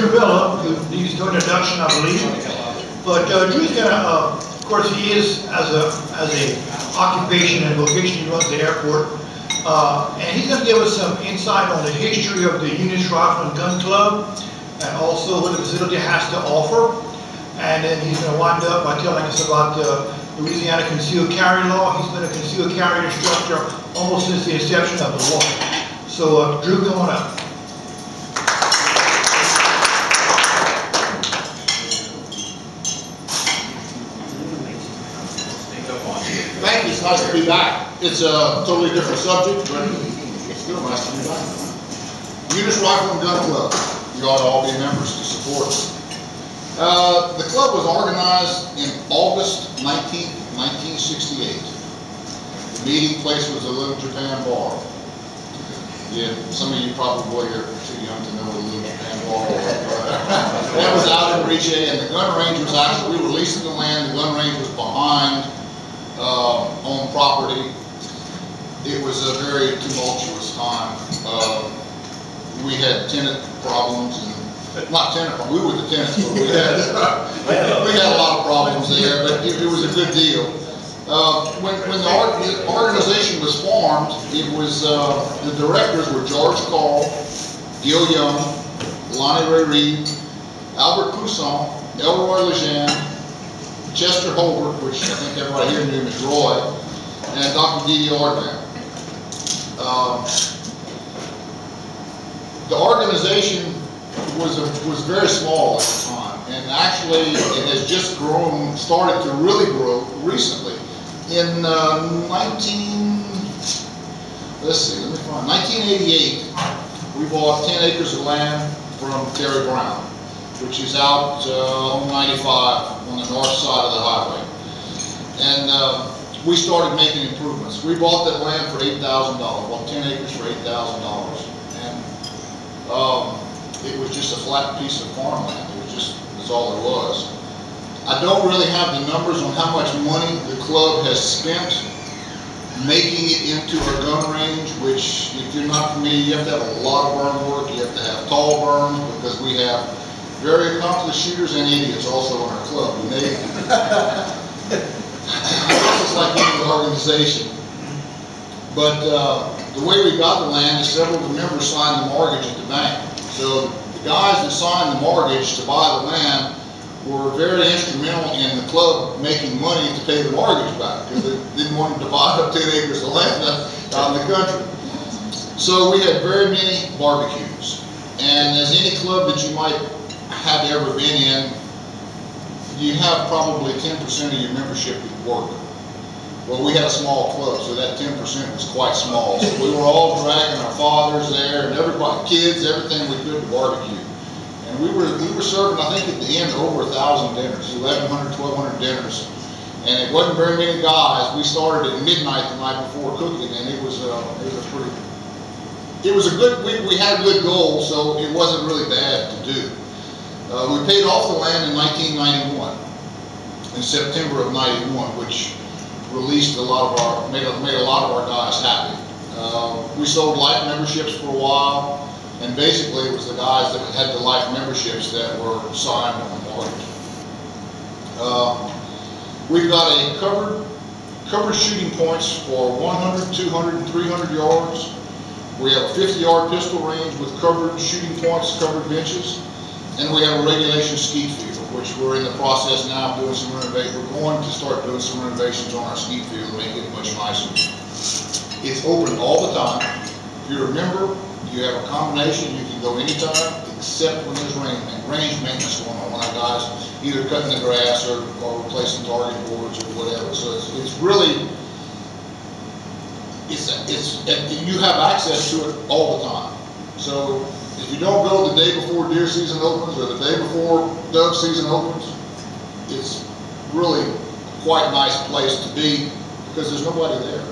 Drew Villa, who needs no introduction, I believe. But Drew's gonna, of course, he is as a occupation and vocation, he runs the airport, and he's gonna give us some insight on the history of the Eunice Gun Club, and also what the facility has to offer. And then he's gonna wind up by telling us about the Louisiana concealed carry law. He's been a concealed carry instructor almost since the inception of the law. So, Drew, come on up. Thank you. It's nice to be back. It's a totally different subject, but it's still nice to be back. Eunice Gun Club. You ought to all be members to support us. The club was organized in August 19th, 1968. The meeting place was the Little Japan Bar. Yeah, some of you probably are too young to know what the Little Japan Bar was. That was out in Riche, and the gun range was actually, we were leasing the land, the gun range was behind on property. It was a very tumultuous time. We had tenant problems, and not tenant problems, we were the tenants, but we had a lot of problems there, but it was a good deal. When the organization was formed, it was, the directors were George Call, Gil Young, Lonnie Ray Reed, Albert Poussin, Elroy Lejeune, Chester Holbert, which I think everybody here knew as Roy, and Dr. D.D. Ordman. The organization was very small at the time, and actually it has just grown, started to really grow recently. In 1988, we bought 10 acres of land from Terry Brown, which is out on 95 on the north side of the highway. And we started making improvements. We bought that land for $8,000, bought 10 acres for $8,000. And it was just a flat piece of farmland. That's all it was. I don't really have the numbers on how much money the club has spent making it into a gun range, which, if you're not familiar, you have to have a lot of burn work. You have to have tall burns, because we have very accomplished shooters and idiots also in our club. It's like any organization. But the way we got the land is several of the members signed the mortgage at the bank. So the guys that signed the mortgage to buy the land were very instrumental in the club making money to pay the mortgage back, because they didn't want to divide up 10 acres of land out in the country. So we had very many barbecues. And as any club that you might have ever been in, you have probably 10% of your membership at work. Well, we had a small club, so that 10% was quite small. So we were all dragging our fathers there, and everybody, kids, everything we could to barbecue. And we were serving, I think at the end, over 1,000 dinners, 1,100, 1,200 dinners. And it wasn't very many guys. We started at midnight the night before cooking, and it was a good, we had a good goal, so it wasn't really bad to do. We paid off the land in 1991, in September of 91, which released a lot of our, made a lot of our guys happy. We sold life memberships for a while, and basically it was the guys that had the life memberships that were signed on the mortgage. We've got a covered shooting points for 100, 200, and 300 yards. We have a 50-yard pistol range with covered shooting points, covered benches. And we have a regulation skeet field, which we're in the process now of doing some renovations. We're going to start doing some renovations on our skeet field to make it much nicer. It's open all the time. If you're a member, you have a combination. You can go anytime, except when there's range maintenance going on. When our guys either cutting the grass or replacing target boards or whatever. So it's really, you have access to it all the time. So if you don't go the day before deer season opens or the day before dove season opens, it's really quite a nice place to be, because there's nobody there.